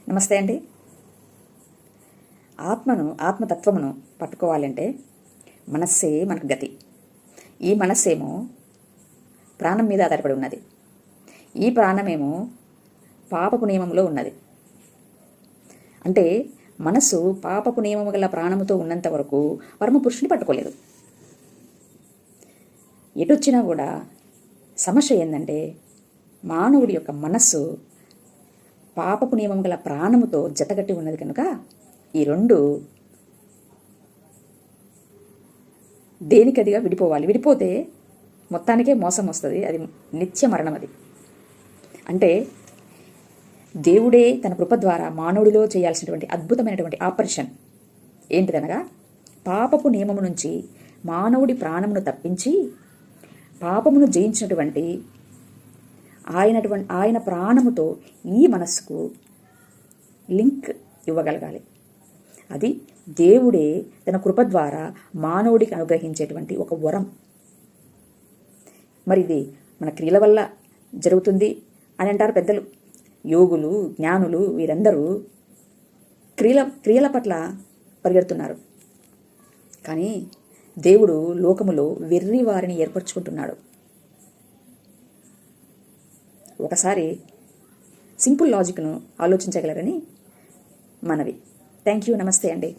నమస్తే అండి. ఆత్మతత్వమును పట్టుకోవాలంటే మనస్సే మనకు గతి. ఈ మనస్సేమో ప్రాణం మీద ఆధారపడి ఉన్నది. ఈ ప్రాణమేమో పాపపు నియమంలో ఉన్నది. అంటే మనస్సు పాపపు నియమము గల ప్రాణముతో ఉన్నంత వరకు పరమపురుషుని పట్టుకోలేదు. ఎటొచ్చినా కూడా సమస్య ఏంటంటే మానవుడి యొక్క మనస్సు పాపపు నియమం గల ప్రాణముతో జతగట్టి ఉన్నది కనుక ఈ రెండు దేనికదిగా విడిపోవాలి. విడిపోతే మొత్తానికే మోసం వస్తుంది. అది నిత్య మరణం. అది అంటే దేవుడే తన కృప ద్వారా మానవుడిలో చేయాల్సినటువంటి అద్భుతమైనటువంటి ఆపరేషన్ ఏంటిదనగా పాపపు నియమము నుంచి మానవుడి తప్పించి పాపమును జయించినటువంటి ఆయన ప్రాణముతో ఈ మనస్సుకు లింక్ ఇవ్వగలగాలి. అది దేవుడే తన కృప ద్వారా మానవుడికి అనుగ్రహించేటువంటి ఒక వరం. మరి ఇది మన క్రియల వల్ల జరుగుతుంది అని అంటారు పెద్దలు, యోగులు, జ్ఞానులు. వీరందరూ క్రియల పట్ల పరిగెడుతున్నారు. కానీ దేవుడు లోకములో వెర్రి వారిని ఏర్పరచుకుంటున్నాడు. ఒకసారి సింపుల్ లాజిక్ను ఆలోచించగలరని మనవి. Thank you. నమస్తే అండి.